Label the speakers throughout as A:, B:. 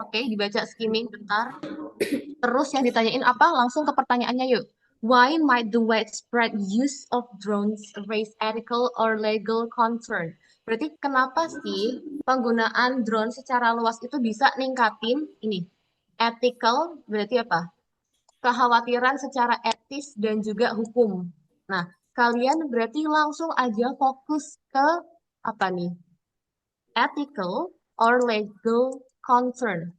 A: Oke, dibaca skimming bentar. Terus yang ditanyain apa? Langsung ke pertanyaannya yuk. Why might the widespread use of drones raise ethical or legal concern? Berarti kenapa sih penggunaan drone secara luas itu bisa ningkatin ini? Ethical berarti apa? Kekhawatiran secara etis dan juga hukum. Nah, kalian berarti langsung aja fokus ke apa nih? Ethical or legal concern.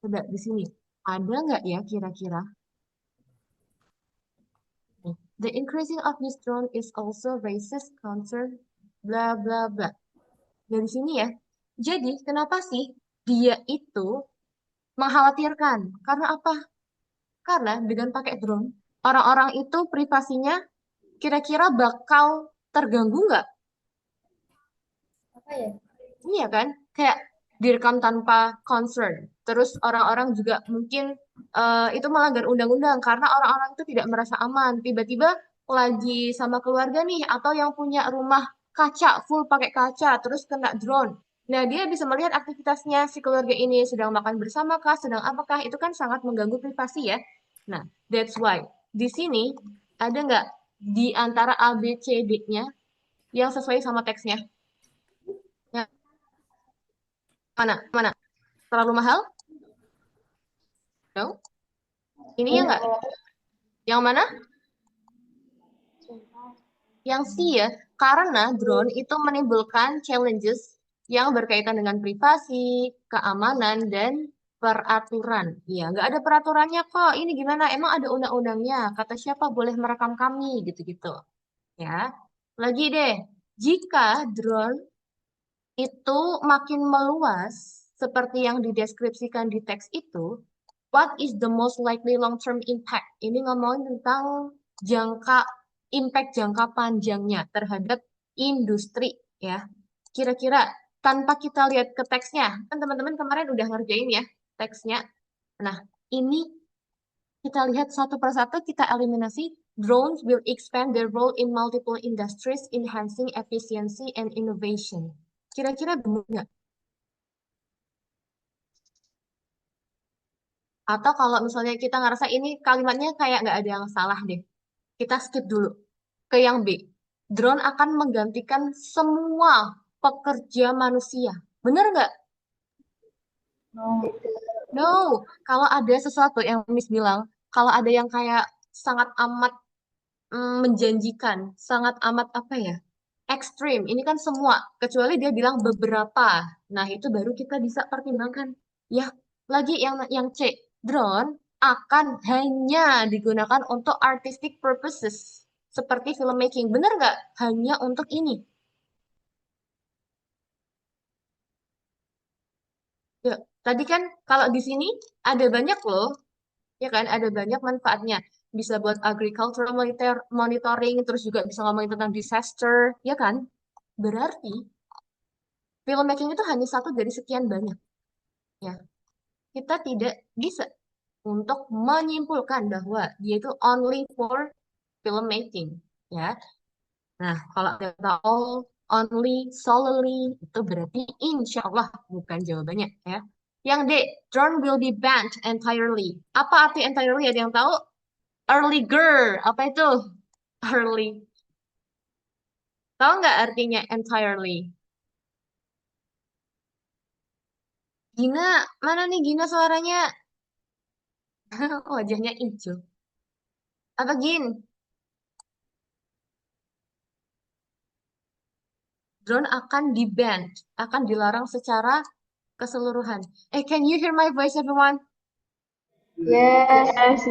A: Coba di sini. Ada nggak ya kira-kira? The increasing of this drone is also racist concern, bla bla bla. Dari sini ya. Jadi, kenapa sih dia itu mengkhawatirkan? Karena apa? Karena dengan pakai drone, orang-orang itu privasinya kira-kira bakal terganggu nggak?
B: Apa ya?
A: Iya kan? Kayak direkam tanpa concern. Terus orang-orang juga mungkin itu melanggar undang-undang karena orang-orang itu tidak merasa aman. Tiba-tiba lagi sama keluarga nih atau yang punya rumah kaca full pakai kaca terus kena drone. Nah, dia bisa melihat aktivitasnya si keluarga ini sedang makan bersama kah, sedang apakah, itu kan sangat mengganggu privasi ya. Nah, that's why di sini ada nggak di antara A, B, C, D-nya yang sesuai sama teksnya? Yang mana? Mana? Terlalu mahal? No. Ini ya nggak? Yang mana? Yang C ya. Karena drone itu menimbulkan challenges yang berkaitan dengan privasi, keamanan, dan peraturan. Iya, nggak ada peraturannya kok. Ini gimana? Emang ada undang-undangnya. Kata siapa boleh merekam kami, gitu-gitu. Ya. Lagi deh, jika drone itu makin meluas, seperti yang dideskripsikan di teks itu, what is the most likely long-term impact? Ini ngomongin tentang jangka impact jangka panjangnya terhadap industri ya. Kira-kira tanpa kita lihat ke teksnya, kan teman-teman kemarin udah ngerjain ya teksnya. Nah, ini kita lihat satu persatu kita eliminasi. Drones will expand their role in multiple industries, enhancing efficiency and innovation. Kira-kira benar nggak? Atau kalau misalnya kita ngerasa ini kalimatnya kayak nggak ada yang salah deh. Kita skip dulu ke yang B. Drone akan menggantikan semua pekerja manusia. Bener nggak?
B: No.
A: No. Kalau ada sesuatu yang Miss bilang, kalau ada yang kayak sangat amat menjanjikan, sangat amat apa ya? Ekstrim. Ini kan semua, kecuali dia bilang beberapa. Nah, itu baru kita bisa pertimbangkan. Ya, lagi yang C, drone akan hanya digunakan untuk artistic purposes, seperti filmmaking. Bener nggak? Hanya untuk ini. Ya, tadi kan kalau di sini ada banyak loh, ya kan? Ada banyak manfaatnya. Bisa buat agricultural monitoring, terus juga bisa ngomongin tentang disaster, ya kan? Berarti filmmaking itu hanya satu dari sekian banyak. Ya, kita tidak bisa untuk menyimpulkan bahwa dia itu only for filmmaking. Ya, nah kalau ada all, only, solely itu berarti insya Allah bukan jawabannya. Ya, yang D, drone will be banned entirely. Apa arti entirely? Ada yang tahu? Earlier, apa itu? Early. Tahu nggak artinya entirely? Gina, mana nih Gina suaranya? Wajahnya hijau. Apa Gin? Drone akan di-ban, akan dilarang secara keseluruhan. Can you hear my voice, everyone?
B: Yes.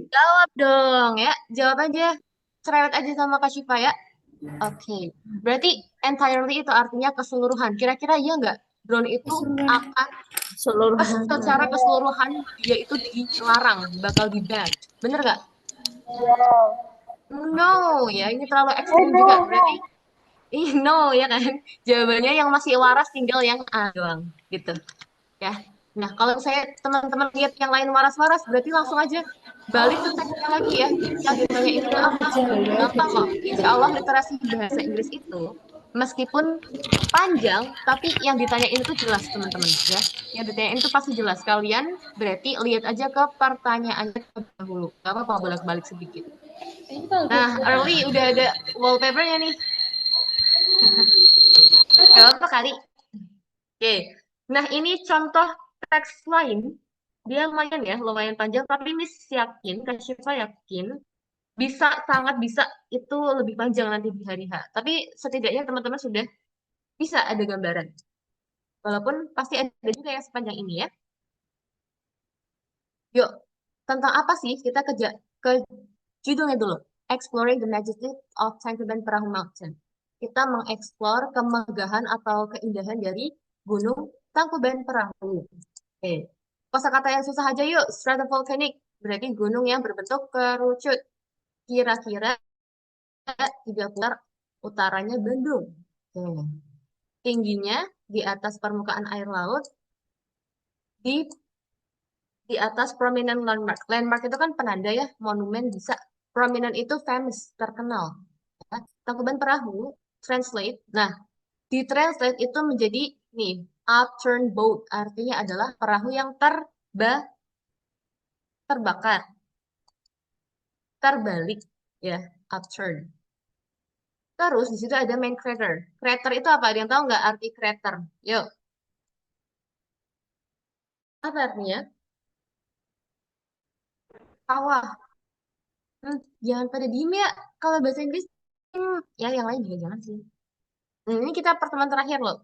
A: Jawab dong, ya. Jawab aja. Cerewet aja sama Kak Syifa, ya. Oke. Berarti entirely itu artinya keseluruhan. Kira-kira iya nggak? Drone itu akan
B: Seluruhan.
A: secara keseluruhan dia itu dilarang, bakal di-ban. Bener nggak? No, ya. Ini terlalu ekstrim juga. Berarti no, ya kan? Jawabannya yang masih waras tinggal yang A doang. Gitu. Ya. Nah, kalau saya teman-teman lihat yang lain waras-waras, berarti langsung aja balik ke teksnya lagi ya. Yang ditanya itu apa? Gampang kok. Insya Allah literasi bahasa Inggris itu Meskipun panjang, tapi yang ditanyain itu jelas, teman-teman, ya. Yang ditanyain itu pasti jelas. Kalian berarti lihat aja ke pertanyaannya terlebih dahulu. Gak apa-apa bolak-balik sedikit.
B: Ini kalau
A: Nah,
B: buku
A: early udah ada wallpapernya nih. Gak apa-apa kali. Oke. Nah, ini contoh teks lain. Dia lumayan ya, lumayan panjang. Tapi Miss yakin, Kak Syifa yakin, bisa, sangat bisa itu lebih panjang nanti di hari H. Tapi setidaknya teman-teman sudah bisa ada gambaran. Walaupun pasti ada juga yang sepanjang ini ya. Yuk, tentang apa sih? Kita ke judulnya dulu. Exploring the Majesty of Tangkuban Perahu Mountain. Kita mengeksplor kemegahan atau keindahan dari Gunung Tangkuban Perahu. Oke. Kosakata yang susah aja yuk. Stratovolcanic. Berarti gunung yang berbentuk kerucut. Kira-kira 30 utaranya Bandung. Oke. Tingginya di atas permukaan air laut di atas prominent landmark. Landmark itu kan penanda ya, monumen bisa. Prominent itu famous, terkenal. Ya. Tangkuban Perahu, translate. Nah, di translate itu menjadi nih, upturned boat. Artinya adalah perahu yang terbakar, terbalik. Ya, upturned. Terus di situ ada main crater. Crater itu apa? Ada yang tahu nggak arti crater? Yuk, apa artinya? Kawah. Jangan pada diem ya. Kalau bahasa Inggris, ya yang lain juga jangan sih. Ini kita pertemuan terakhir loh.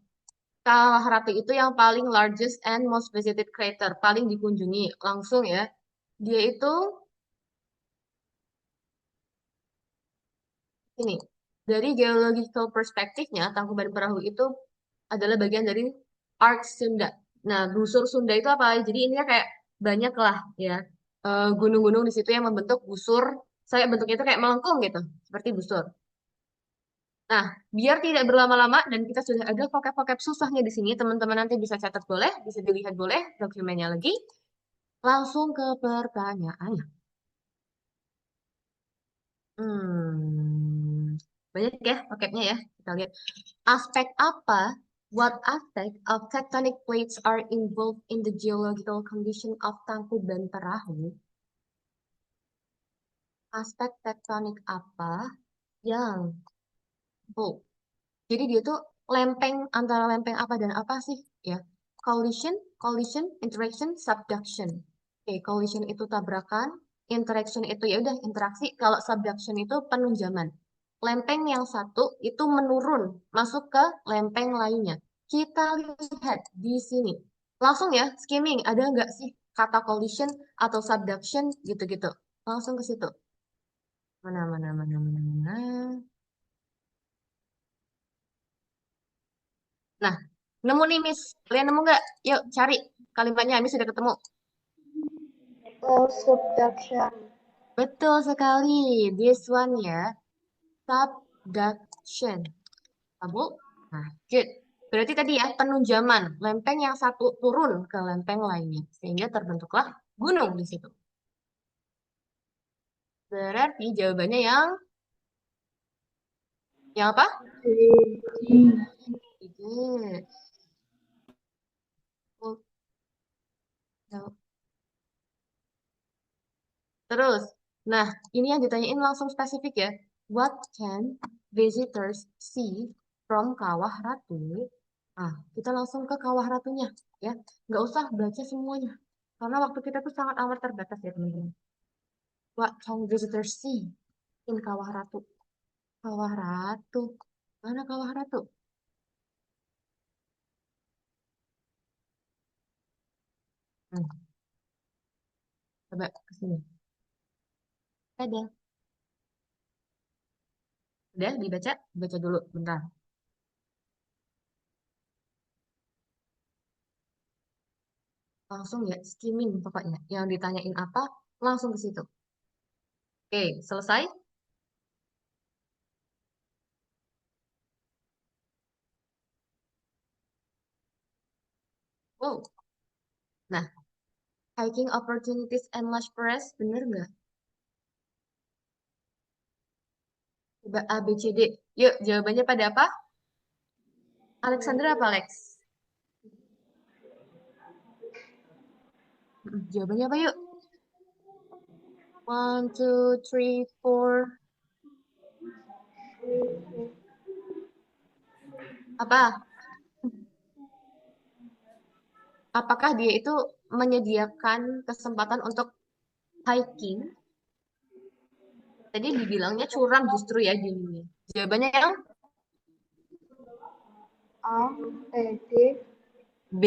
A: Kawah Ratu itu yang paling largest and most visited crater, paling dikunjungi langsung ya. Dia itu ini dari geological perspektifnya, Tangkuban Perahu itu adalah bagian dari Arc Sunda. Nah, busur Sunda itu apa? Jadi ini kayak banyak lah ya gunung-gunung di situ yang membentuk busur. Saya bentuknya itu kayak melengkung gitu, seperti busur. Nah, biar tidak berlama-lama dan kita sudah ada vocab-vocab susahnya di sini, teman-teman nanti bisa catat boleh, bisa dilihat boleh dokumennya lagi. Langsung ke pertanyaan. Banyak ya vocabnya ya. Kita lihat. Aspek apa? What aspect of tectonic plates are involved in the geological condition of Tangkuban Perahu? Aspek tektonik apa yang involved? Jadi dia tuh lempeng antara lempeng apa dan apa sih ya? Collision, collision, interaction, subduction. Oke, collision itu tabrakan, interaction itu ya udah interaksi. Kalau subduction itu penunjaman. Lempeng yang satu itu menurun masuk ke lempeng lainnya. Kita lihat di sini. Langsung ya, skimming. Ada nggak sih kata collision atau subduction gitu-gitu? Langsung ke situ. Mana, mana, mana, mana, mana. Nah, nemu nih Miss. Kalian nemu nggak? Yuk cari kalimatnya. Miss sudah ketemu.
B: subduction.
A: Betul sekali. This one ya. Subduction. Kamu? Nah, good. Berarti tadi ya penunjaman. Lempeng yang satu turun ke lempeng lainnya. Sehingga terbentuklah gunung di situ. Berarti jawabannya yang apa? Good. Oh, no. Terus, nah ini yang ditanyain langsung spesifik ya. What can visitors see from Kawah Ratu? Nah, kita langsung ke Kawah Ratunya ya. Nggak usah baca semuanya. Karena waktu kita tuh sangat amat terbatas ya teman-teman. What can visitors see in Kawah Ratu? Kawah Ratu. Mana Kawah Ratu? Hmm, coba ke sini. Ada. Udah dibaca? Baca dulu bentar. Langsung ya, skimming pokoknya. Yang ditanyain apa, langsung ke situ. Oke, selesai? Wow. Nah, hiking opportunities and lush forest, bener nggak? Coba A, B, C, D. Yuk, jawabannya pada apa? Alexandra apa Alex? Jawabannya apa yuk? One, two, three, four. Apa? Apakah dia itu menyediakan kesempatan untuk hiking? Tadi dibilangnya curam justru ya dinginnya. Jawabannya yang
B: A, D.
A: B,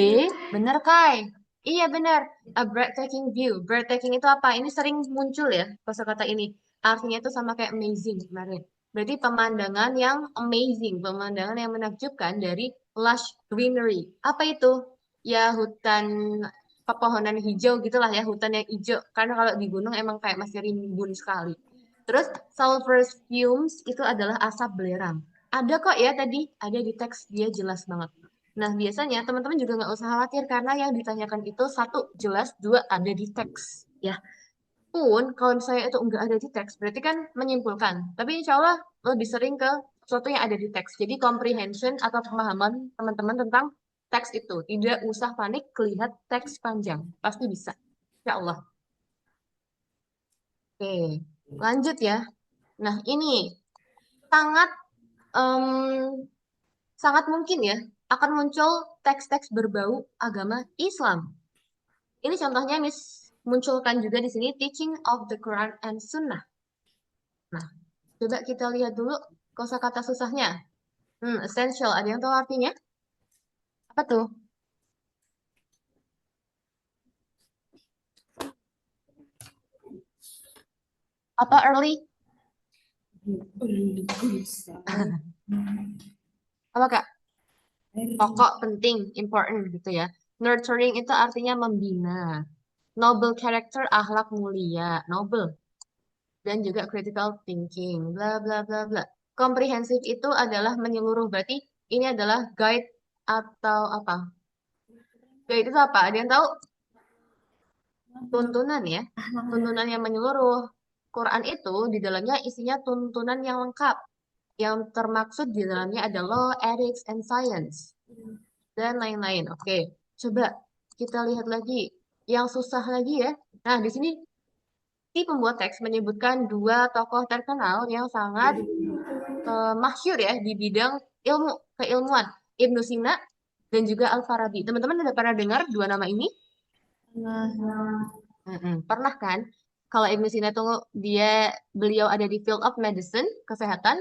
A: benar Kai? Iya benar. A breathtaking view. Breathtaking itu apa? Ini sering muncul ya kosakata ini. Artinya itu sama kayak amazing kemarin. Berarti pemandangan yang amazing, pemandangan yang menakjubkan dari lush greenery. Apa itu? Ya hutan pepohonan hijau gitulah ya, hutan yang hijau. Karena kalau di gunung emang kayak masih rimbun sekali. Terus sulfur fumes itu adalah asap belerang. Ada kok ya tadi, ada di teks dia jelas banget. Nah, biasanya teman-teman juga nggak usah khawatir karena yang ditanyakan itu satu jelas, dua ada di teks. Ya, pun kalau misalnya itu nggak ada di teks, berarti kan menyimpulkan. Tapi insya Allah lebih sering ke sesuatu yang ada di teks. Jadi comprehension atau pemahaman teman-teman tentang teks itu. Tidak usah panik, lihat teks panjang. Pasti bisa. Insya Allah. Oke, lanjut ya. Nah, ini sangat em, sangat mungkin ya akan muncul teks-teks berbau agama Islam. Ini contohnya Miss munculkan juga di sini teaching of the Quran and Sunnah. Nah, coba kita lihat dulu kosakata susahnya. Essential. Ada yang tahu artinya? Apa tuh? Apa early? Apa Kak? Pokok, penting, important gitu ya. Nurturing itu artinya membina. Noble character, akhlak mulia. Noble. Dan juga critical thinking. Bla bla bla bla. Komprehensif itu adalah menyeluruh. Berarti ini adalah guide atau apa? Guide itu apa? Ada yang tahu? Tuntunan ya. Tuntunan yang menyeluruh. Quran itu di dalamnya isinya tuntunan yang lengkap. Yang termaksud di dalamnya ada law, ethics, and science. Dan lain-lain. Oke, coba kita lihat lagi. Yang susah lagi ya. Nah, di sini si pembuat teks menyebutkan dua tokoh terkenal yang sangat masyhur ya di bidang ilmu keilmuan. Ibnu Sina dan juga Al-Farabi. Teman-teman udah pernah dengar dua nama ini? Pernah kan? Kalau Ibnu Sina tuh beliau ada di field of medicine, kesehatan.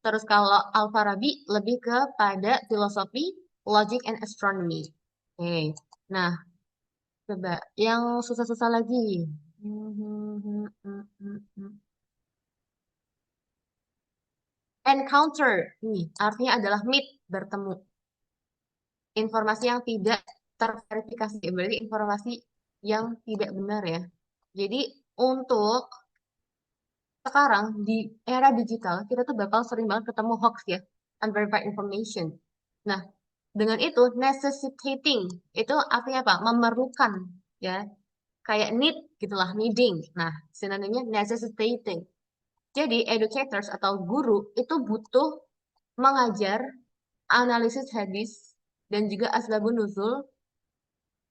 A: Terus kalau Al-Farabi lebih kepada filosofi, logic, and astronomy. Oke. Nah, coba yang susah-susah lagi. Encounter. Ini artinya adalah meet, bertemu. Informasi yang tidak terverifikasi. Berarti informasi yang tidak benar ya. Jadi untuk sekarang di era digital kita tuh bakal sering banget ketemu hoax ya, unverified information. Nah, dengan itu necessitating itu artinya apa? Memerlukan ya, kayak need gitulah, needing. Nah, sinonimnya necessitating. Jadi educators atau guru itu butuh mengajar analisis hadis dan juga asbabun nuzul,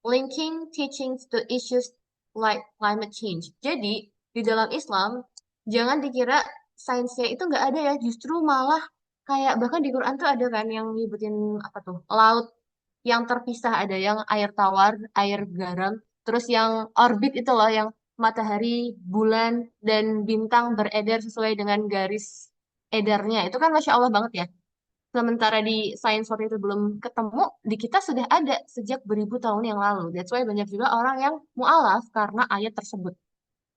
A: linking teachings to issues like climate change. Jadi, di dalam Islam, jangan dikira sainsnya itu nggak ada ya, justru malah kayak bahkan di Quran tuh ada kan yang nyebutin apa tuh, laut yang terpisah, ada yang air tawar, air garam, terus yang orbit itu loh, yang matahari, bulan, dan bintang beredar sesuai dengan garis edarnya. Itu kan Masya Allah banget ya. Sementara di sains waktu itu belum ketemu, di kita sudah ada sejak beribu tahun yang lalu. That's why banyak juga orang yang mualaf karena ayat tersebut.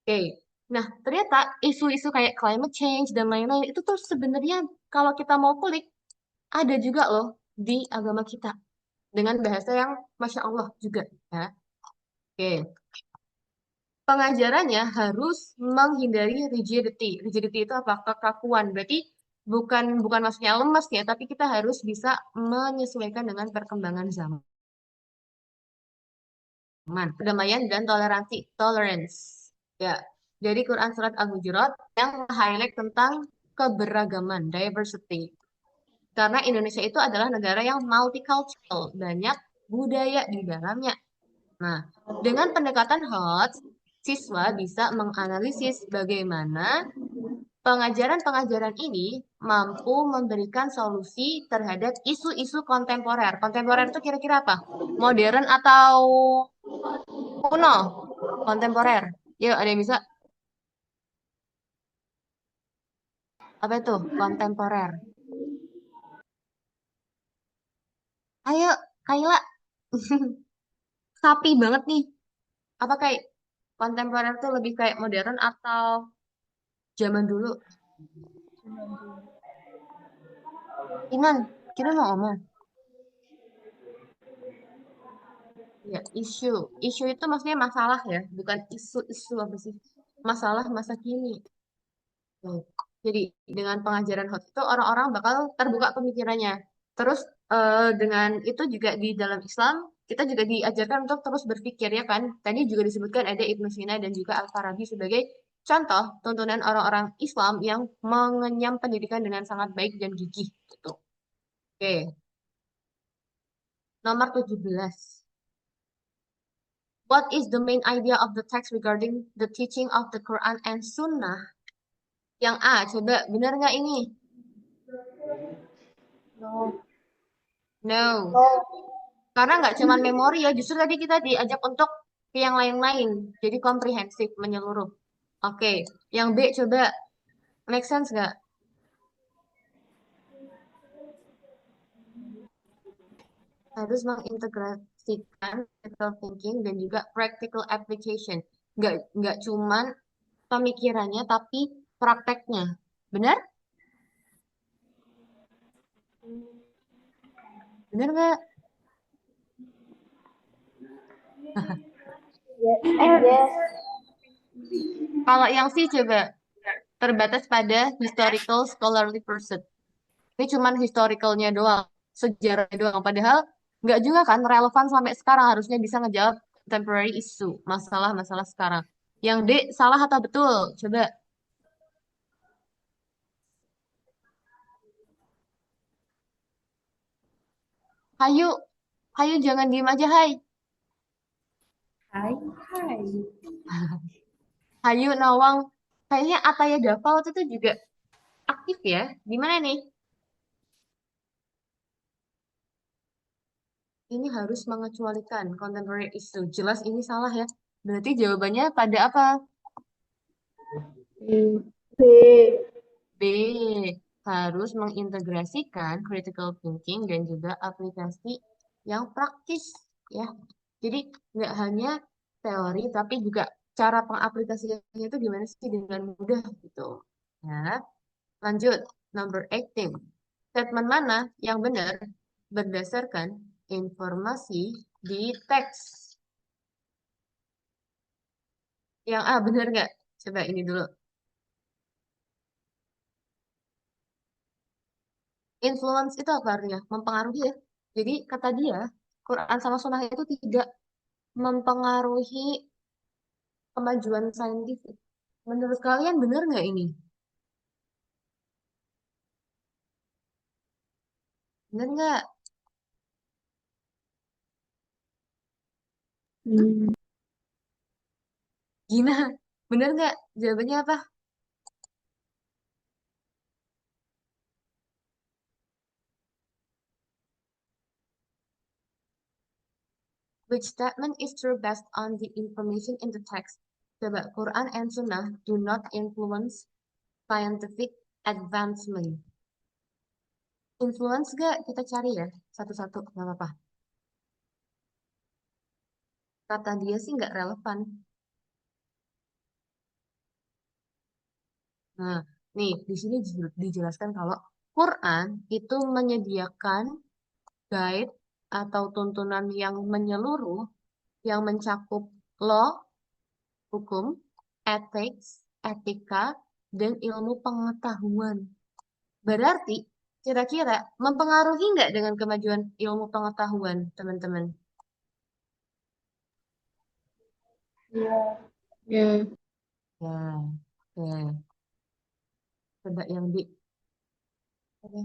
A: Oke. Nah, ternyata isu-isu kayak climate change dan lain-lain itu tuh sebenarnya kalau kita mau kulik, ada juga loh di agama kita. Dengan bahasa yang Masya Allah juga. Ya. Oke. Pengajarannya harus menghindari rigidity. Rigidity itu apa? Kekakuan. Berarti bukan bukan maksudnya lemes ya, tapi kita harus bisa menyesuaikan dengan perkembangan zaman. Perdamaian dan toleransi. Tolerance. Ya. Dari Quran Surat Al-Hujurat yang highlight tentang keberagaman, diversity. Karena Indonesia itu adalah negara yang multicultural, banyak budaya di dalamnya. Nah, dengan pendekatan HOT, siswa bisa menganalisis bagaimana pengajaran-pengajaran ini mampu memberikan solusi terhadap isu-isu kontemporer. Kontemporer itu kira-kira apa? Modern atau kuno? Kontemporer. Yuk, ada yang bisa? Apa itu? Kontemporer. Ayo, Kayla. Sapi banget nih. Apa kayak kontemporer tuh lebih kayak modern atau zaman dulu? Iman, kita mau ngomong. Ya, isu. Isu itu maksudnya masalah ya, bukan isu-isu apa sih? Masalah masa kini. Tuh. Jadi dengan pengajaran HOT itu orang-orang bakal terbuka pemikirannya. Terus dengan itu juga di dalam Islam kita juga diajarkan untuk terus berpikir ya kan. Tadi juga disebutkan ada Ibnu Sina dan juga Al-Farabi sebagai contoh tuntunan orang-orang Islam yang mengenyam pendidikan dengan sangat baik dan gigih gitu. Oke, nomor 17. What is the main idea of the text regarding the teaching of the Quran and Sunnah? Yang A, coba benar nggak ini?
B: No.
A: No.
B: No.
A: Karena nggak cuma memori ya, justru tadi kita diajak untuk ke yang lain-lain. Jadi komprehensif, menyeluruh. Oke, yang B coba make sense nggak? Harus mengintegrasikan critical thinking dan juga practical application. Nggak cuman pemikirannya, tapi prakteknya. Benar? Benar nggak?
B: Yes.
A: Kalau yang C coba terbatas pada historical scholarly pursuit. Ini cuman historicalnya doang, sejarahnya doang. Padahal nggak juga kan relevan sampai sekarang. Harusnya bisa ngejawab contemporary issue, masalah-masalah sekarang. Yang D, salah atau betul? Coba, hayu, hayu jangan diem aja, hai.
B: Hai. Hai.
A: Hayu, Nawang. Kayaknya Ataya Dafal itu tuh juga aktif ya. Gimana nih? Ini harus mengecualikan contemporary issue. Jelas ini salah ya. Berarti jawabannya pada apa?
B: B.
A: B. Harus mengintegrasikan critical thinking dan juga aplikasi yang praktis ya. Jadi nggak hanya teori tapi juga cara pengaplikasiannya itu gimana sih dengan mudah gitu. Ya, lanjut number 18. Statement mana yang benar berdasarkan informasi di teks? Yang A benar nggak? Coba ini dulu. Influence itu apa artinya? Mempengaruhi ya. Jadi kata dia, Quran sama Sunnah itu tidak mempengaruhi kemajuan saintifik. Menurut kalian benar nggak ini? Benar nggak?
B: Hmm.
A: Gina, benar nggak? Jawabannya apa? Which statement is true based on the information in the text? Coba, Quran and Sunnah do not influence scientific advancement. Influence nggak? Kita cari ya, satu-satu, nggak apa-apa. Kata dia sih nggak relevan. Nah, nih di sini dijelaskan kalau Quran itu menyediakan guide atau tuntunan yang menyeluruh yang mencakup law, hukum, ethics, etika, dan ilmu pengetahuan. Berarti kira-kira mempengaruhi nggak dengan kemajuan ilmu pengetahuan, teman-teman?
B: Ya. Ya.
A: Ya, oke. Coba yang di. Oke.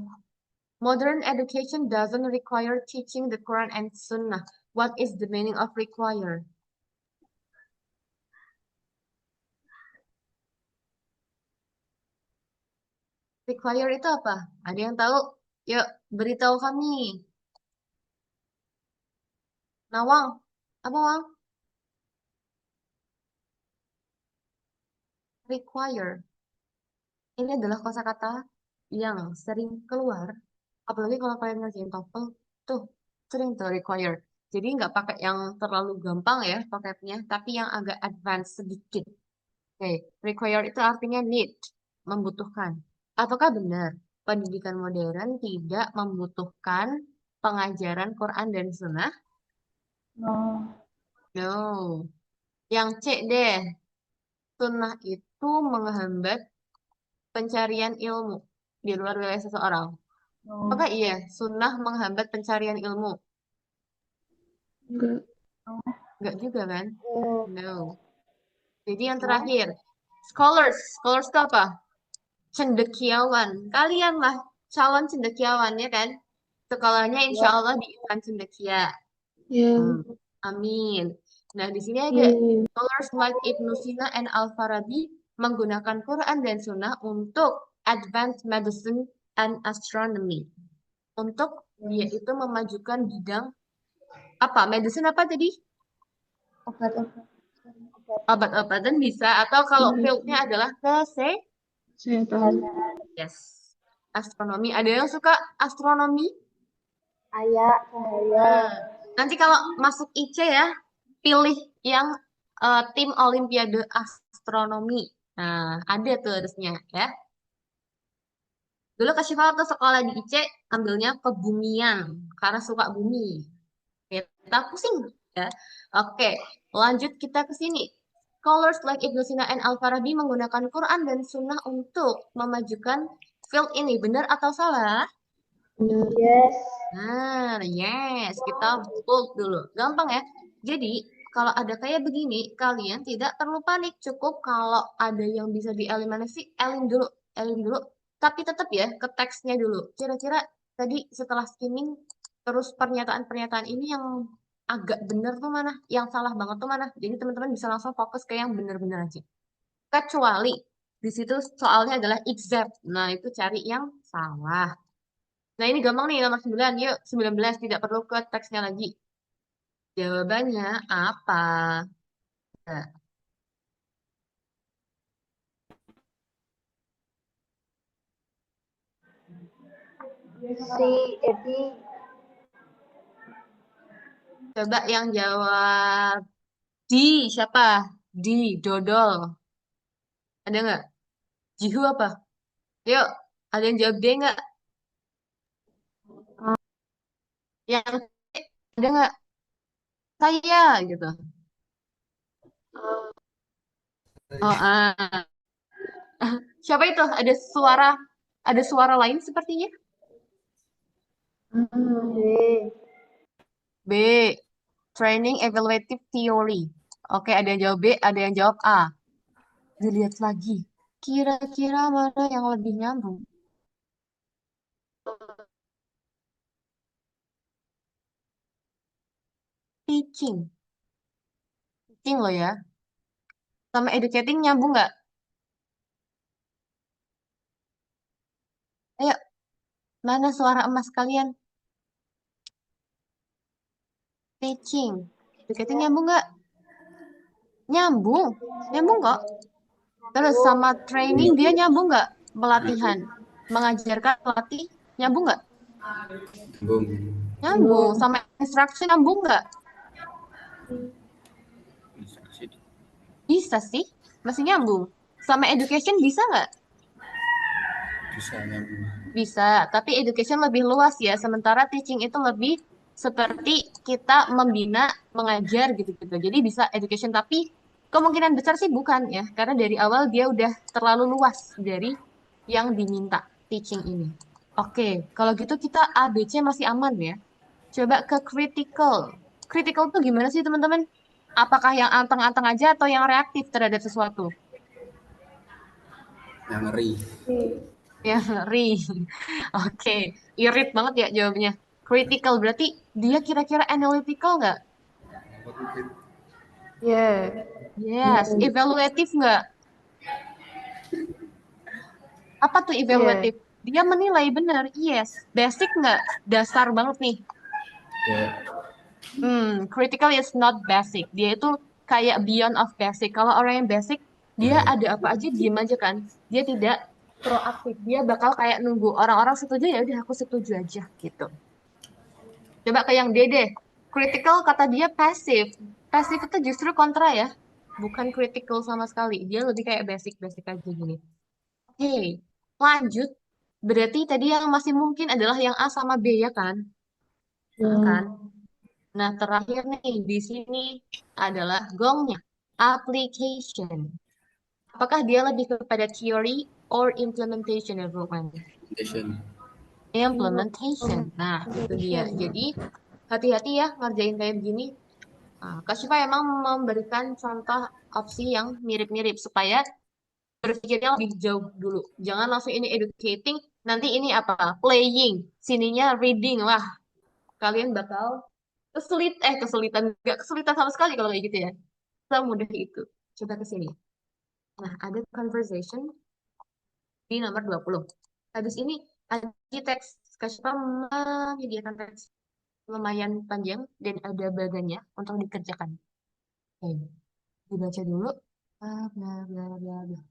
A: Modern education doesn't require teaching the Quran and Sunnah. What is the meaning of require? Require itu apa? Ada yang tahu? Yuk, beritahu kami. Nawang, apa Wang? Require. Ini adalah kosakata yang sering keluar. Apalagi kalau kalian ngerjain TOEFL, tuh sering tuh require. Jadi nggak pakai yang terlalu gampang ya paketnya, tapi yang agak advance sedikit. Oke, require itu artinya need, membutuhkan. Apakah benar pendidikan modern tidak membutuhkan pengajaran Quran dan Sunnah?
B: No.
A: No. Yang C deh, Sunnah itu menghambat pencarian ilmu di luar wilayah seseorang.
B: No.
A: Apakah iya, Sunnah menghambat pencarian ilmu?
B: Enggak.
A: Enggak juga kan?
B: No.
A: No. Jadi yang terakhir, scholars. Scholars itu apa? Cendekiawan. Kalian lah calon cendekiawan ya kan? Sekolahnya insya
B: Ya.
A: Allah di Insan Cendekia.
B: Ya.
A: Hmm, Amin. Nah, di sini ada
B: Ya.
A: scholars like Ibnu Sina and Al-Farabi menggunakan Quran dan Sunnah untuk advanced medicine and astronomy. Untuk dia itu memajukan bidang apa? Medicine apa tadi?
B: Obat-obat.
A: Obat-obatan bisa, atau kalau fieldnya adalah
B: Saya tahu.
A: yes, astronomi. Ada yang suka astronomi?
B: Ayah, saya.
A: Nah, nanti kalau masuk IC ya, pilih yang tim Olimpiade Astronomi. Nah, ada tuh harusnya ya. Dulu Kak Syifa waktu sekolah di IC ambilnya kebumian karena suka bumi. Kita pusing ya. Oke, lanjut kita ke sini. Scholars like Ibnu Sina and Al-Farabi menggunakan Quran dan Sunnah untuk memajukan field ini. Benar atau salah?
B: Benar. Yes.
A: Nah, yes, kita bold dulu. Gampang ya. Jadi, kalau ada kayak begini, kalian tidak perlu panik. Cukup kalau ada yang bisa dieliminasi, elin dulu. Tapi tetap ya, ke teksnya dulu. Kira-kira tadi setelah skimming, terus pernyataan-pernyataan ini yang agak benar tuh mana? Yang salah banget tuh mana? Jadi teman-teman bisa langsung fokus ke yang benar-benar aja. Kecuali di situ soalnya adalah exact. Nah, itu cari yang salah. Nah, ini gampang nih nomor 9. Yuk, 19 tidak perlu ke teksnya lagi. Jawabannya apa? Nah,
B: Si Edi.
A: coba yang jawab di siapa? Di dodol. Ada nggak? Jihu apa? Yuk, ada yang jawab D nggak? Yang C, ada nggak? Saya gitu. Oh, siapa itu? Ada suara lain sepertinya?
B: D.
A: B. Training Evaluative Theory. Oke, ada yang jawab B, ada yang jawab A. Dilihat lagi. Kira-kira mana yang lebih nyambung? Teaching. Teaching loh ya. Sama educating nyambung nggak? Ayo, mana suara emas kalian? Teaching. Educating nyambung nggak? Nyambung. Nyambung kok. Terus sama training dia nyambung nggak? Pelatihan. Mengajarkan pelatih nyambung nggak?
C: Bung,
A: Nyambung. Sama instruction nyambung nggak? Bisa sih. Masih nyambung. Sama education bisa nggak?
C: bisa nyambung.
A: Bisa, tapi education lebih luas ya. Sementara teaching itu lebih seperti kita membina, mengajar gitu-gitu. Jadi bisa education, tapi kemungkinan besar sih bukan ya. Karena dari awal dia udah terlalu luas dari yang diminta teaching ini. Oke, kalau gitu kita A, B, C masih aman ya. Coba ke critical. Critical tuh gimana sih teman-teman? Apakah yang anteng-anteng aja atau yang reaktif terhadap sesuatu?
C: Yang ngeri.
B: D.
A: Ya, ngeri. Oke, irit banget ya jawabnya. Critical berarti dia kira-kira analytical nggak?
C: Apa tuh?
B: Yes.
A: Yes. Evaluative nggak? Apa tuh
B: Yes.
A: evaluative? Dia menilai benar. Yes. Basic nggak? Dasar banget nih.
C: Ya,
A: Critical is not basic. Dia itu kayak beyond of basic. Kalau orang yang basic, dia
C: ya.
A: ada apa aja diem aja kan. Dia tidak proaktif. Dia bakal kayak nunggu orang-orang setuju ya udah aku setuju aja gitu. Coba ke yang D deh. Critical kata dia pasif. Pasif itu justru kontra ya. Bukan critical sama sekali. Dia lebih kayak basic-basic aja gini. Oke, lanjut. Berarti tadi yang masih mungkin adalah yang A sama B ya kan? Nah, kan?
B: Hmm.
A: Nah, terakhir nih di sini adalah gongnya. Application. Apakah dia lebih kepada theory or implementation ya,
C: Foundation.
A: Implementation. Nah, itu dia. Jadi, hati-hati ya ngerjain kayak begini. Nah, Kak Syifa emang memberikan contoh opsi yang mirip-mirip supaya berpikirnya lebih jauh dulu. Jangan langsung ini educating, nanti ini apa? Playing, sininya reading. Wah, kalian bakal kesulitan. Nggak kesulitan sama sekali kalau kayak gitu ya. Semudah itu. Coba ke sini. Nah, ada conversation di nomor 20. Habis ini ada teks. Kak Syifa menyediakan teks lumayan panjang dan ada bagannya untuk dikerjakan. Oke, dibaca dulu. Bla, bla, bla, bla.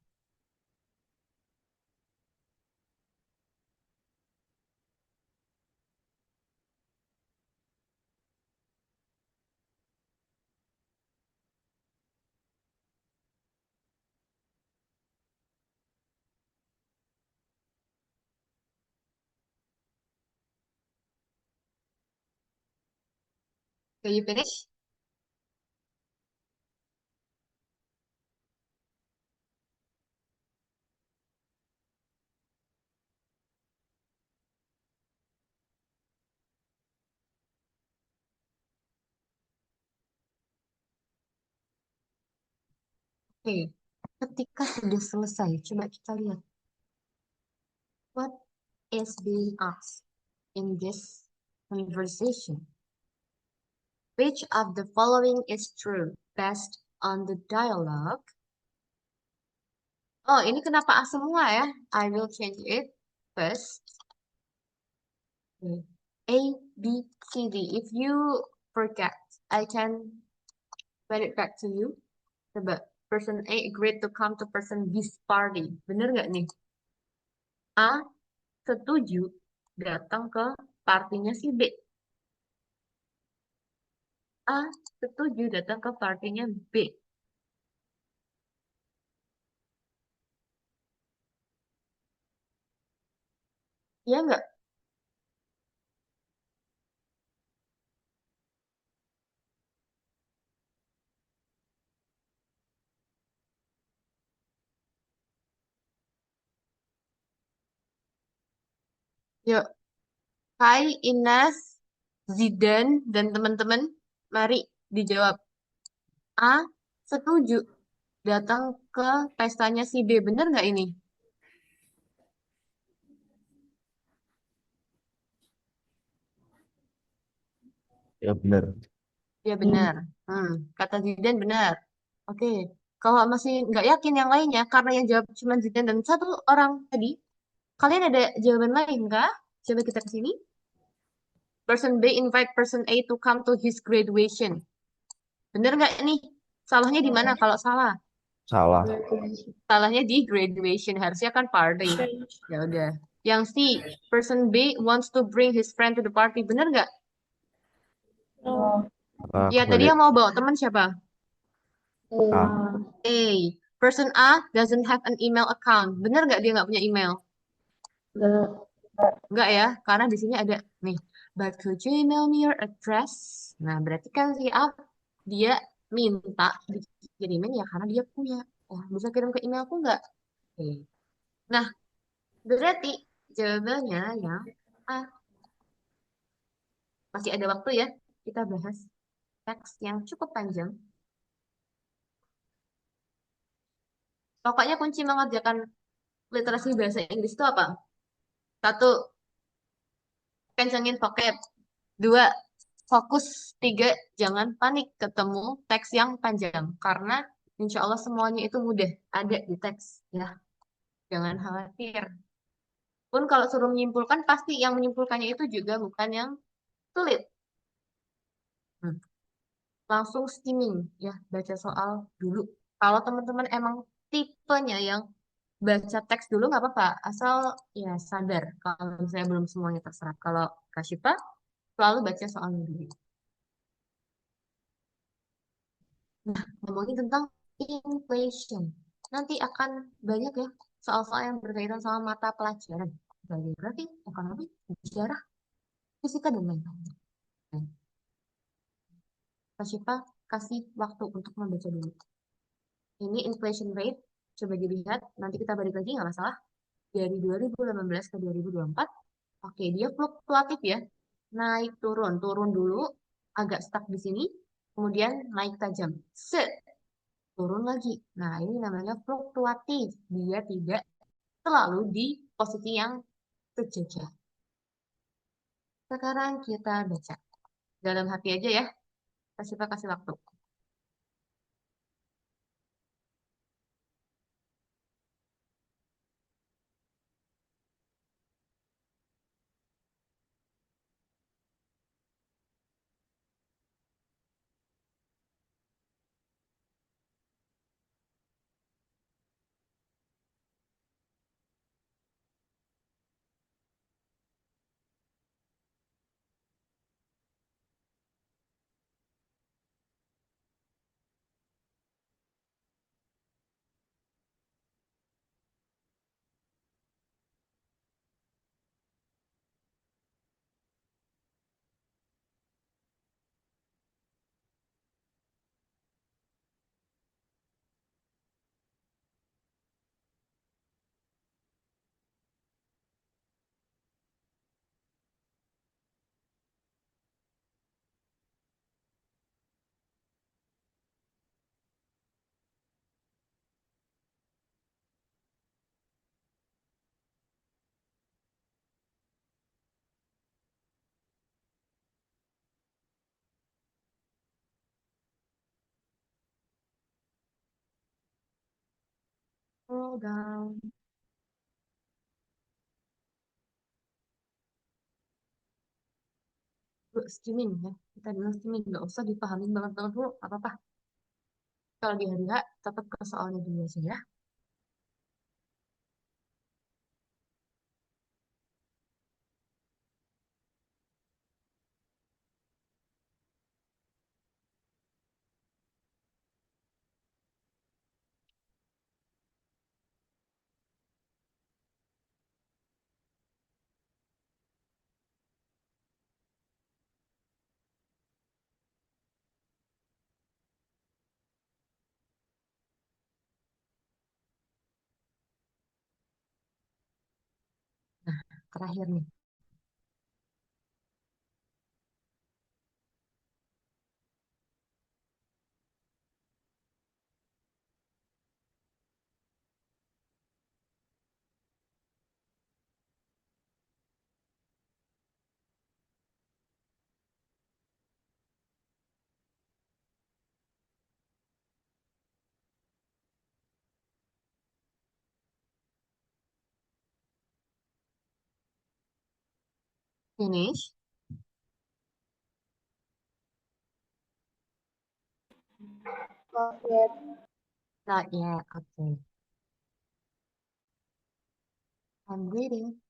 A: Can you finish? Oke, ketika sudah selesai, coba kita lihat. What is being asked in this conversation? Which of the following is true based on the dialogue? Oh, ini kenapa A semua ya? I will change it first. Okay. A, B, C, D. If you forget, I can write it back to you. Coba, person A agreed to come to person B's party. Bener nggak nih? A setuju datang ke partinya si B. A setuju datang ke partinya B. Iya nggak? Yuk, Hai Inas, Zidan, dan teman-teman, mari dijawab. A setuju datang ke pestanya si B. Bener nggak ini?
D: Ya benar.
A: Ya benar. Kata Zidan benar. Oke, kalau masih nggak yakin yang lainnya, karena yang jawab cuma Zidan dan satu orang tadi, kalian ada jawaban lain kah? Coba kita ke sini. Person B invite person A to come to his graduation. Bener nggak ini? Salahnya di mana kalau salah?
D: Salah.
A: Salahnya di graduation, harusnya kan party. Ya udah. Yang C, person B wants to bring his friend to the party. Bener nggak?
B: No.
A: Ya, tadi
D: Kebalik.
A: yang mau bawa teman siapa?
D: A.
A: A. Person A doesn't have an email account. Bener nggak dia nggak punya email?
B: No.
A: Nggak ya, karena di sini ada nih. But could you email me your address? Nah, berarti kan si A dia minta dikirimin ya karena dia punya. Oh, bisa kirim ke emailku nggak? Oke. Nah, berarti jawabannya yang A. Masih ada waktu ya. Kita bahas teks yang cukup panjang. Pokoknya kunci mengerjakan literasi bahasa Inggris itu apa? Satu, kencengin vocab. Dua, fokus. Tiga, jangan panik ketemu teks yang panjang. Karena insya Allah semuanya itu mudah ada di teks. Ya, jangan khawatir. Pun kalau suruh menyimpulkan, pasti yang menyimpulkannya itu juga bukan yang sulit. Hmm. Langsung skimming ya, baca soal dulu. Kalau teman-teman emang tipenya yang baca teks dulu nggak apa-apa, asal ya sadar kalau saya belum semuanya terserap. Kalau Kak Syifa selalu baca soalnya dulu. Nah, ngomongin tentang inflation, nanti akan banyak ya soal-soal yang berkaitan sama mata pelajaran, geografi, ekonomi, sejarah, fisika dan lain-lain. Nah, Kak Syifa kasih waktu untuk membaca dulu. Ini inflation rate, coba dilihat, nanti kita balik lagi nggak masalah. Dari 2018 ke 2024, oke, dia fluktuatif ya. Naik turun, turun dulu, agak stuck di sini, kemudian naik tajam. Set, turun lagi. Nah, ini namanya fluktuatif. Dia tidak selalu di posisi yang sejajar. Sekarang kita baca. Dalam hati aja ya, kasih waktu. Scroll down. Dulu skimming ya. Kita dulu skimming, nggak usah dipahamin banget-banget dulu, nggak apa-apa. Kalau di hari H, tetap ke soalnya dulu aja ya. Nah, terakhir nih. Finish.
B: Not yet.
A: Not yet. Okay. I'm reading.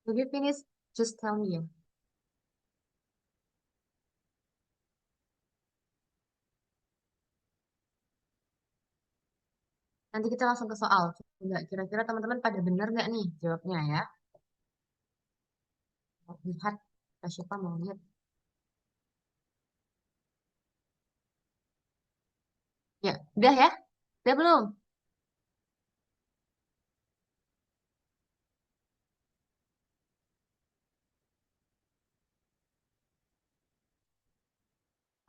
A: If you finish, just tell me ya. Nanti kita langsung ke soal. Coba kira-kira teman-teman pada benar nggak nih jawabnya ya? Mau lihat, siapa mau lihat? Ya, udah ya? Udah belum?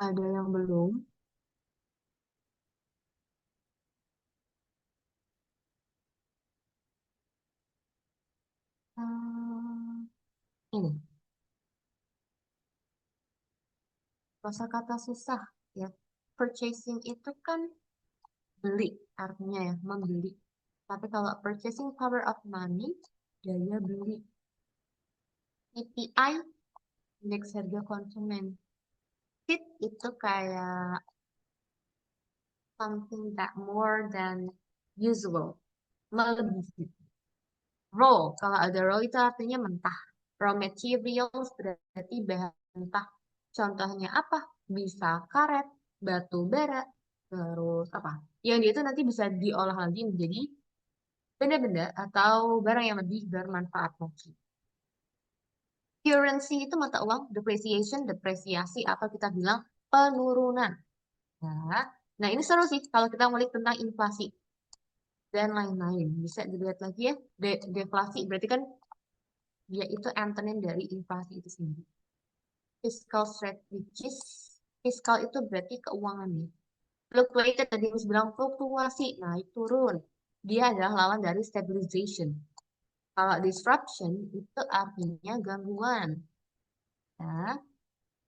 A: Ada yang belum? Ini, kosakata susah ya. Purchasing itu kan beli, artinya ya, membeli. Tapi kalau purchasing power of money, daya beli. PPI, indeks harga konsumen. Fit itu kayak something that more than usual. Melebihi. Raw, kalau ada raw itu artinya mentah. Raw materials berarti bahan mentah. Contohnya apa? Bisa karet, batu bara, terus apa? Yang dia itu nanti bisa diolah lagi menjadi benda-benda atau barang yang lebih bermanfaat lagi. Currency itu mata uang, depreciation, depresiasi atau kita bilang penurunan. Nah, nah ini seru sih kalau kita ngulik tentang inflasi dan lain-lain. Bisa dilihat lagi ya, deflasi berarti kan dia itu antonim dari inflasi itu sendiri. Fiscal strategies, fiskal itu berarti keuangan ya. Fluctuated tadi Miss bilang fluktuasi, naik turun. Dia adalah lawan dari stabilization. Kalau disruption itu artinya gangguan. Nah,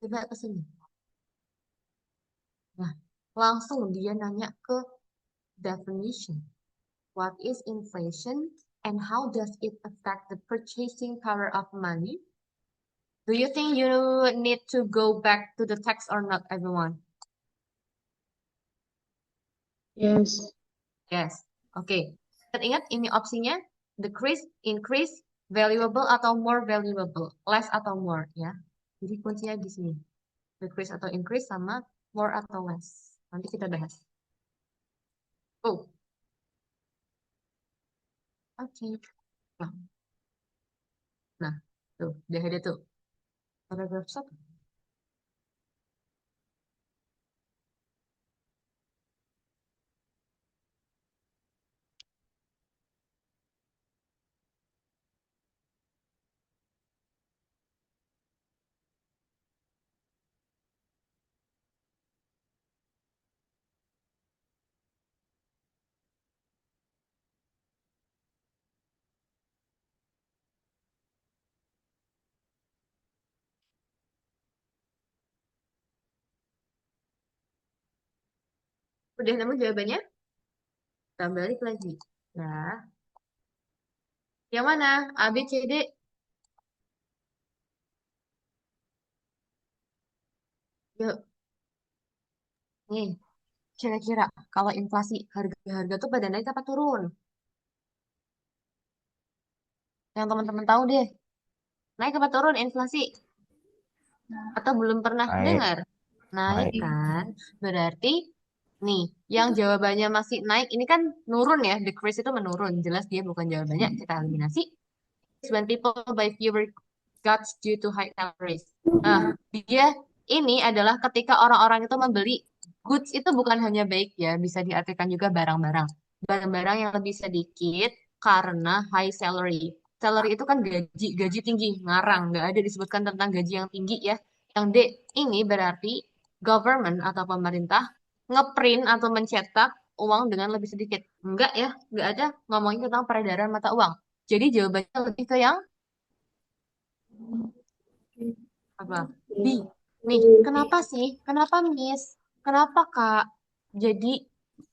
A: coba ke sini. Nah, langsung dia nanya ke definition. What is inflation and how does it affect the purchasing power of money? Do you think you need to go back to the text or not, everyone?
B: Yes.
A: Yes. Oke. Ingat ini opsinya decrease, increase, valuable atau more valuable, less atau more ya. Jadi kuncinya di sini. Decrease atau increase sama more atau less. Nanti kita bahas. Oh, oke. Nah, nah, tuh, udah ada tuh. Paragraf 1. Udah nemu jawabannya? Kita balik lagi. Nah, yang mana? A, B, C, D? Yuk, nih. Kira-kira kalau inflasi harga-harga tuh pada naik apa turun? Yang teman-teman tahu deh. Naik apa turun inflasi? Atau belum pernah
D: Naik,
A: dengar? Naik
D: naik.
A: kan? Berarti nih, yang jawabannya masih naik ini kan nurun ya. Decrease itu menurun. Jelas dia bukan jawabannya. Kita eliminasi. When people buy fewer goods due to high calories. Nah, dia ini adalah ketika orang-orang itu membeli goods itu bukan hanya baik ya, bisa diartikan juga barang-barang. Barang-barang yang lebih sedikit karena high salary. Salary itu kan gaji, gaji tinggi, ngarang, nggak ada disebutkan tentang gaji yang tinggi ya. Yang D ini berarti government atau pemerintah ngeprint atau mencetak uang dengan lebih sedikit. Enggak ya, nggak ada ngomongin tentang peredaran mata uang. Jadi jawabannya lebih ke yang apa? B. Nih, kenapa sih? Kenapa Miss? Kenapa Kak? Jadi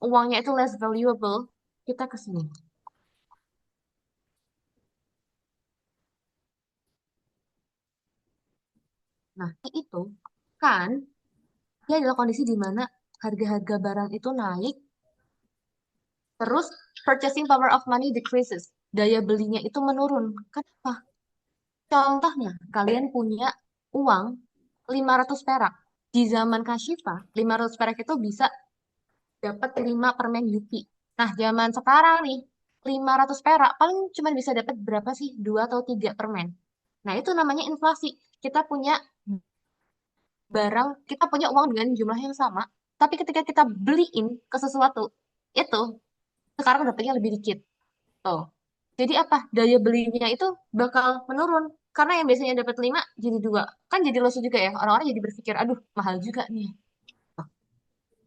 A: uangnya itu less valuable. Kita ke sini. Nah, itu kan dia adalah kondisi di mana harga-harga barang itu naik, terus purchasing power of money decreases. Daya belinya itu menurun. Kenapa? Contohnya, kalian punya uang 500 perak. Di zaman Kashifa, 500 perak itu bisa dapat 5 permen Yupi. Nah, zaman sekarang nih, 500 perak paling cuma bisa dapat berapa sih? 2 atau 3 permen. Nah, itu namanya inflasi. Kita punya barang, kita punya uang dengan jumlah yang sama, tapi ketika kita beliin ke sesuatu, itu sekarang dapatnya lebih dikit. Tuh. Jadi apa? Daya belinya itu bakal menurun. Karena yang biasanya dapat 5 jadi 2. Kan jadi loss juga ya. Orang-orang jadi berpikir, aduh mahal juga nih.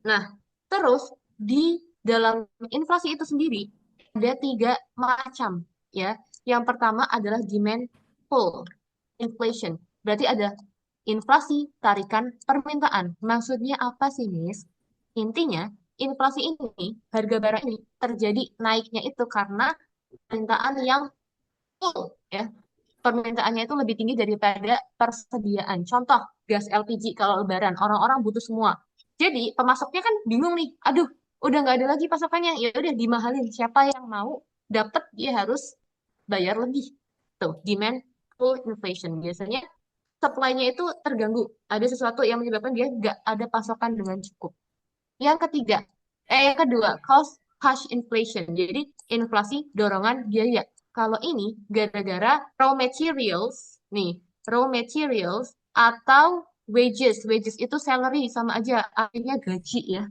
A: Nah, terus di dalam inflasi itu sendiri ada 3 macam ya. Yang pertama adalah demand pull inflation. Berarti ada inflasi tarikan permintaan. Maksudnya apa sih, Miss? Intinya, inflasi ini, harga barang ini terjadi naiknya itu karena permintaan yang full ya. Permintaannya itu lebih tinggi daripada persediaan. Contoh, gas LPG kalau lebaran, orang-orang butuh semua. Jadi pemasoknya kan bingung nih, aduh, udah nggak ada lagi pasokannya, ya udah dimahalin. Siapa yang mau dapat dia harus bayar lebih. Tuh, demand pull inflation. Biasanya supply-nya itu terganggu. Ada sesuatu yang menyebabkan dia nggak ada pasokan dengan cukup. Yang ketiga, yang kedua, cost push inflation. Jadi inflasi dorongan biaya. Kalau ini gara-gara raw materials, nih, raw materials atau wages. Wages itu salary sama aja, artinya gaji ya.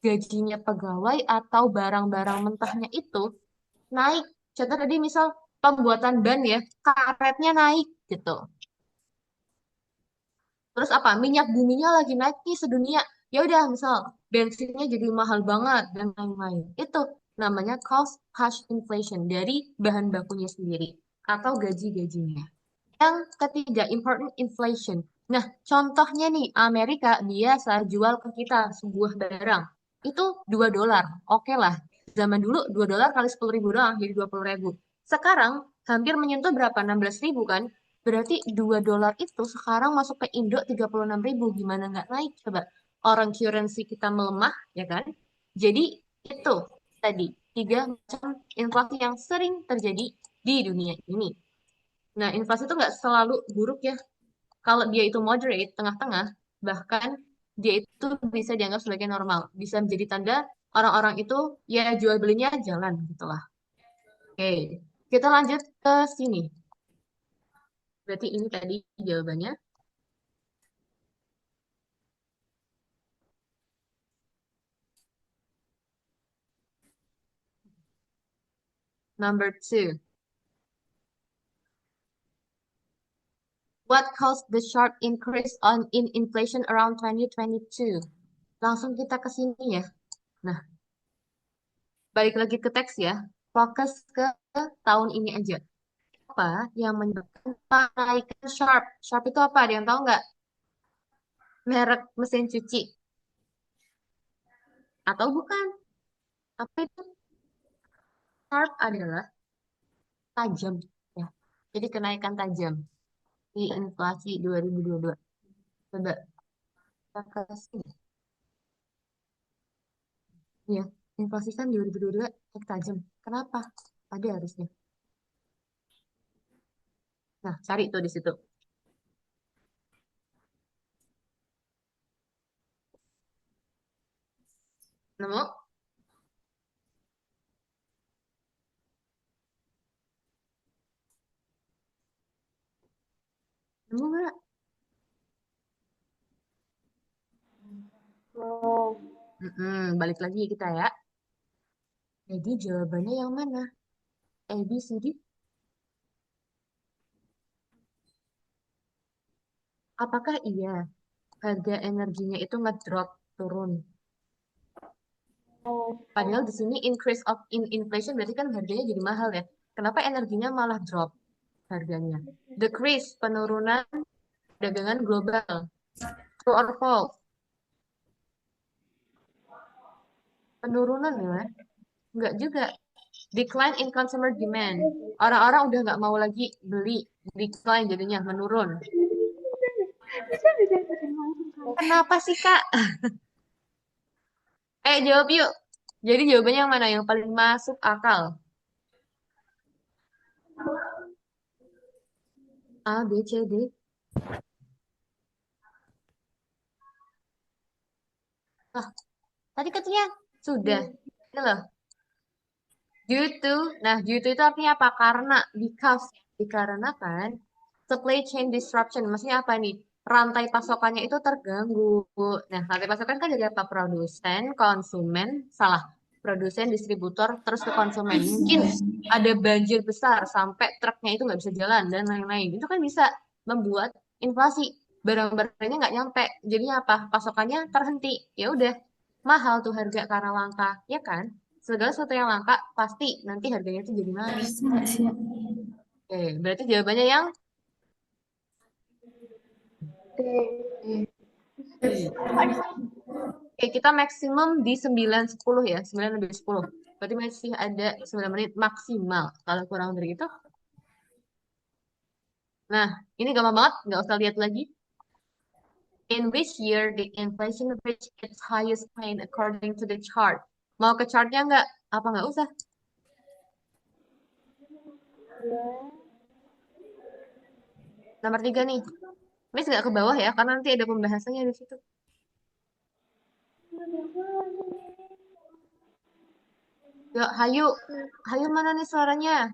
A: Gajinya pegawai atau barang-barang mentahnya itu naik. Contoh tadi misal pembuatan ban ya, karetnya naik gitu. Terus apa? Minyak buminya lagi naik nih sedunia. Ya udah, misal bensinnya jadi mahal banget dan lain-lain. Itu namanya cost push inflation dari bahan bakunya sendiri atau gaji-gajinya. Yang ketiga, important inflation. Nah, contohnya nih, Amerika biasa jual ke kita sebuah barang. Itu $2. Oke lah. Zaman dulu $2 kali 10.000 doang, jadi 20.000. Sekarang hampir menyentuh berapa? 16.000 kan? Berarti $2 itu sekarang masuk ke Indo 36.000. Gimana nggak naik? Coba. Orang currency kita melemah, ya kan? Jadi itu tadi 3 macam inflasi yang sering terjadi di dunia ini. Nah, inflasi itu nggak selalu buruk ya. Kalau dia itu moderate, tengah-tengah, bahkan dia itu bisa dianggap sebagai normal. Bisa menjadi tanda orang-orang itu ya jual belinya jalan gitulah. Oke, kita lanjut ke sini. Berarti ini tadi jawabannya. Number two. What caused the sharp increase in inflation around 2022? Langsung kita ke sini ya. Nah, balik lagi ke teks ya. Fokus ke tahun ini aja. Apa yang menyebabkan kenaikan Sharp? Sharp itu apa? Ada yang tahu nggak? Merek mesin cuci atau bukan? Apa itu? Sharp adalah tajam ya. Jadi kenaikan tajam di inflasi 2022. Coba kita ke sini. Ya, inflasi kan 2022 naik tajam. Kenapa? Ada harusnya. Nah, cari tuh di situ. Nemu? Nemu nggak? Balik lagi kita ya. Jadi jawabannya yang mana? A, B, C, D. Apakah iya harga energinya itu ngedrop turun? Padahal di sini increase of in inflation berarti kan harganya jadi mahal ya. Kenapa energinya malah drop harganya? Decrease, penurunan dagangan global. True or false? Penurunan ya? Enggak juga. Decline in consumer demand. Orang-orang udah nggak mau lagi beli. Decline jadinya menurun. Kenapa sih, Kak? Jawab yuk. Jadi jawabannya yang mana? Yang paling masuk akal. A, B, C, D. Ah, tadi katanya sudah. Ini loh. Due to, nah due to itu artinya apa? Karena, because, dikarenakan supply chain disruption. Maksudnya apa nih? Rantai pasokannya itu terganggu. Nah, rantai pasokan kan dari apa? Produsen, konsumen, salah. Produsen, distributor, terus ke konsumen. Mungkin ada banjir besar sampai truknya itu nggak bisa jalan dan lain-lain. Itu kan bisa membuat inflasi. Barang-barangnya nggak nyampe. Jadinya apa? Pasokannya terhenti. Ya udah, mahal tuh harga karena langka, ya kan? Segala sesuatu yang langka pasti nanti harganya tuh jadi naik. Oke, berarti jawabannya yang D. Oke, kita maksimum di 9.10 ya, 9 lebih 10. Berarti masih ada 9 menit maksimal. Kalau kurang dari itu, nah ini gampang banget, nggak usah lihat lagi. In which year the inflation reached its highest point according to the chart? Mau ke chartnya nggak? Apa nggak usah? Nomor 3 nih. Miss nggak ke bawah ya, karena nanti ada pembahasannya di situ. Yuk, Hayu. Hayu mana nih suaranya?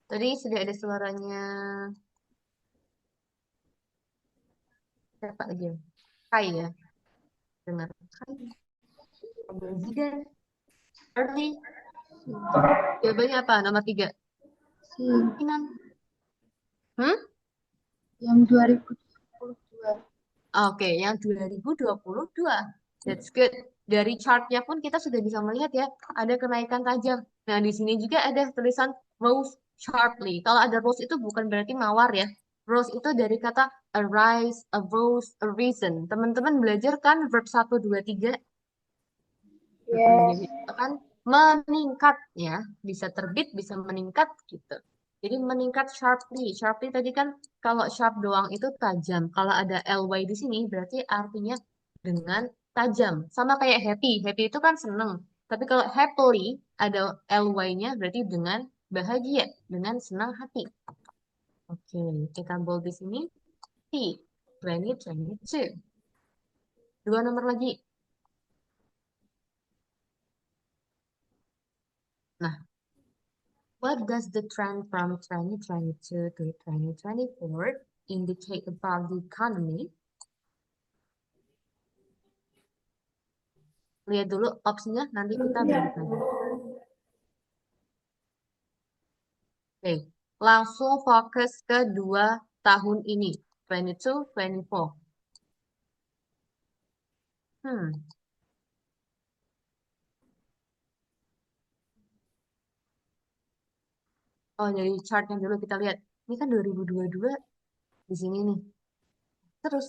A: Tadi sudah ada suaranya. Siapa aja? Kai ya. Dengar. Kai. Zidan. Early. Jawabannya apa? Nomor 3.
B: Si
A: Kinan. Hmm?
B: yang 2022.
A: Oke, yang 2022. That's good. Dari chartnya pun kita sudah bisa melihat ya, ada kenaikan tajam. Nah, di sini juga ada tulisan rose sharply. Kalau ada rose itu bukan berarti mawar ya. Rose itu dari kata a rise, a rose, a reason. Teman-teman belajar kan verb 1, 2, 3?
B: Yes.
A: Itu kan meningkat ya, bisa terbit, bisa meningkat gitu. Jadi meningkat sharply. Sharply tadi kan kalau sharp doang itu tajam. Kalau ada ly di sini berarti artinya dengan tajam. Sama kayak happy. Happy itu kan seneng. Tapi kalau happily ada ly-nya berarti dengan bahagia, dengan senang hati. Oke, kita bold di sini. T, 2022. Dua nomor lagi. Nah, what does the trend from 2022 to 2024 indicate about the economy? Lihat dulu opsinya, nanti kita balik lagi. Oke, langsung fokus ke 2 tahun ini, 22, 24. Hmm, oh dari chartnya dulu kita lihat. Ini kan 2022 di sini nih. Terus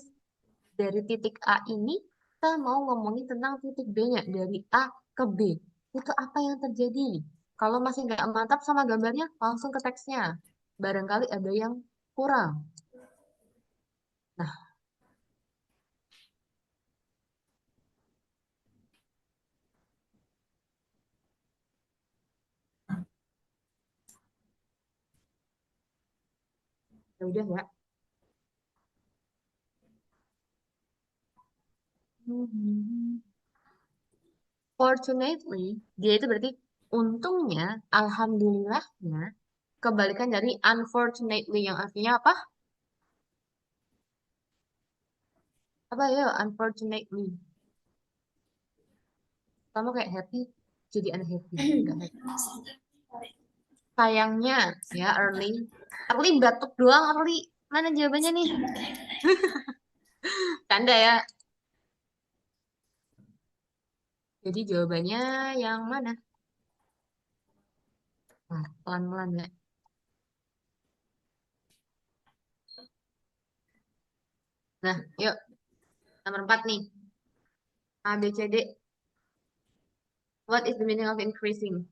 A: dari titik A ini kita mau ngomongin tentang titik B-nya dari A ke B. Itu apa yang terjadi? Kalau masih nggak mantap sama gambarnya, langsung ke teksnya. Barangkali ada yang kurang. Nah, ya udah ya. Fortunately, dia itu berarti untungnya, alhamdulillahnya, kebalikan dari unfortunately yang artinya apa? Apa ya, unfortunately. Kamu kayak happy, jadi unhappy. Nggak happy. Sayangnya, ya early. Early batuk doang, early. Mana jawabannya nih? Canda ya. Jadi jawabannya yang mana? Nah, pelan-pelan ya. Nah, yuk. Nomor 4 nih. A, B, C, D. What is the meaning of increasing?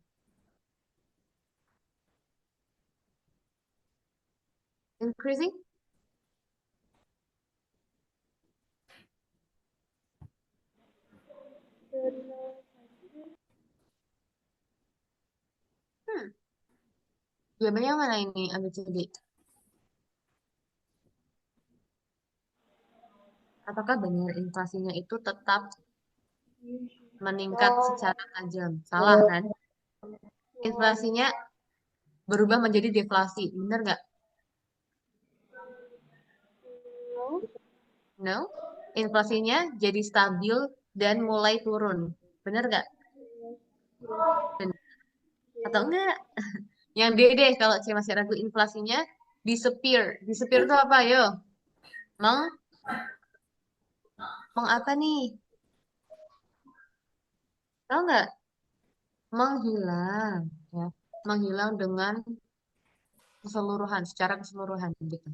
A: Increasing? Hmm. Jawabannya yang mana ini, A, B, C, D? Apakah benar inflasinya itu tetap meningkat secara tajam? Salah kan? Inflasinya berubah menjadi deflasi. Bener nggak? No. Inflasinya jadi stabil dan mulai turun. Bener nggak? Bener. Atau enggak? Yang D deh kalau C masih ragu inflasinya disappear. Disappear itu apa? Yo, meng, meng apa nih? Tahu nggak? Menghilang. Ya. Menghilang dengan keseluruhan, secara keseluruhan gitu.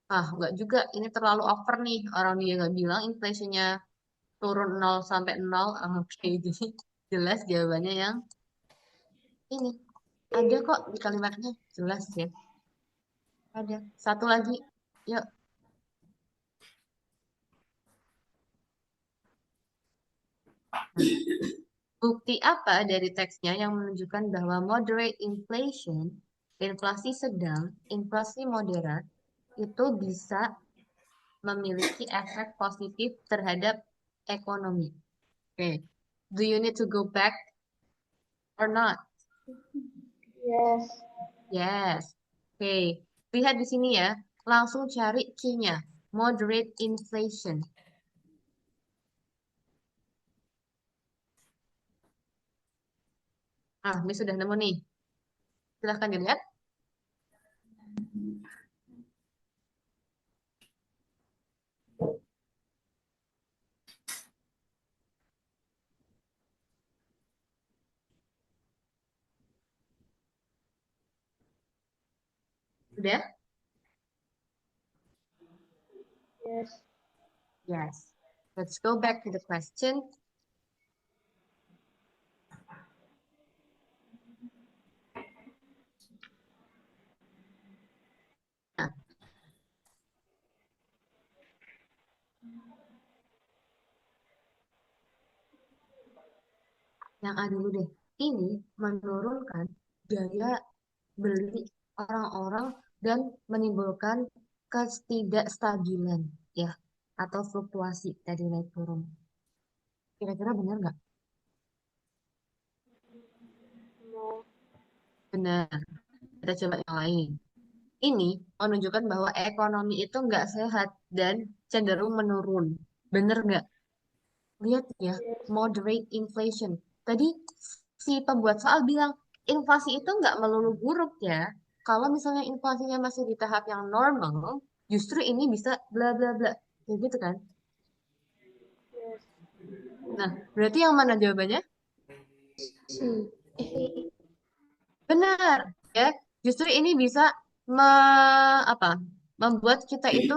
A: Ah, nggak juga. Ini terlalu over nih. Orang dia nggak bilang inflasinya turun 0 sampai 0. Ah, oke, jadi jelas jawabannya yang ini. Ada kok di kalimatnya. Jelas ya. Ada. Satu lagi. Yuk. Bukti apa dari teksnya yang menunjukkan bahwa moderate inflation, inflasi sedang, inflasi moderat, itu bisa memiliki efek positif terhadap ekonomi. Oke. Do you need to go back or not?
B: Yes.
A: Yes. Oke. Lihat di sini ya. Langsung cari C-nya. Moderate inflation. Ah, ini sudah nemu nih. Silahkan dilihat. Sudah?
B: Yes.
A: Yes. Let's go back to the question. Nah, yang A dulu deh. Ini menurunkan daya beli orang-orang dan menimbulkan ketidakstabilan ya atau fluktuasi tadi naik turun. Kira-kira benar nggak?
B: No.
A: Benar. Kita coba yang lain. Ini menunjukkan bahwa ekonomi itu nggak sehat dan cenderung menurun. Benar nggak? Lihat ya,
B: Yes.
A: moderate inflation. Tadi si pembuat soal bilang inflasi itu nggak melulu buruk ya. Kalau misalnya inflasinya masih di tahap yang normal, justru ini bisa bla bla bla. Kayak gitu kan?
B: Yes.
A: Nah, berarti yang mana jawabannya?
B: C.
A: Benar, ya. Justru ini bisa apa? Membuat kita itu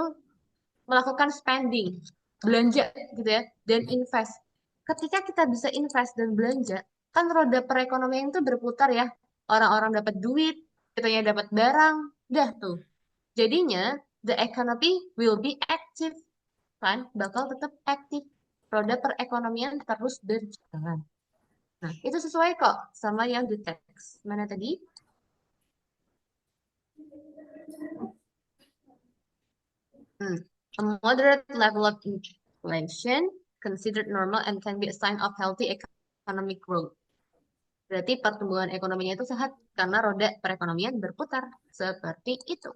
A: melakukan spending, belanja gitu ya, dan invest. Ketika kita bisa invest dan belanja, kan roda perekonomian itu berputar ya. Orang-orang dapat duit, kitanya dapat barang, dah tuh. Jadinya, the economy will be active, kan? Bakal tetap aktif. Roda perekonomian terus berjalan. Nah, itu sesuai kok sama yang di teks. Mana tadi? Hmm. A moderate level of inflation considered normal and can be a sign of healthy economic growth. Berarti pertumbuhan ekonominya itu sehat karena roda perekonomian berputar. Seperti itu.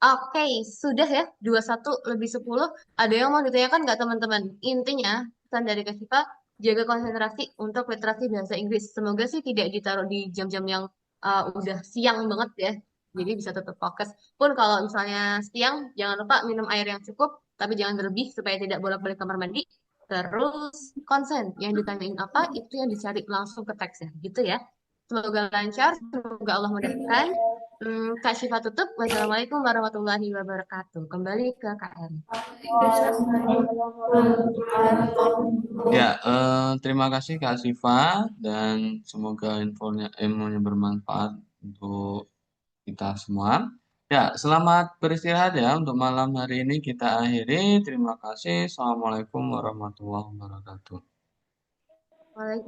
A: Oke, sudah ya. 21 lebih 10. Ada yang mau ditanyakan nggak teman-teman? Intinya, pesan dari Kak Siva, jaga konsentrasi untuk literasi bahasa Inggris. Semoga sih tidak ditaruh di jam-jam yang udah siang banget ya. Jadi bisa tetap fokus. Pun kalau misalnya siang, jangan lupa minum air yang cukup, tapi jangan berlebih supaya tidak bolak-balik kamar mandi. Terus konsen, yang ditanyain apa, itu yang dicari langsung ke teksnya. Gitu ya. Semoga lancar, semoga Allah mudahkan. Kak Syifa tutup. Wassalamualaikum warahmatullahi wabarakatuh. Kembali ke KM.
C: Ya, terima kasih Kak Siva dan semoga ilmunya bermanfaat untuk kita semua. Ya, selamat beristirahat ya untuk malam hari ini kita akhiri. Terima kasih. Assalamualaikum warahmatullahi wabarakatuh.
A: Waalaikumsalam.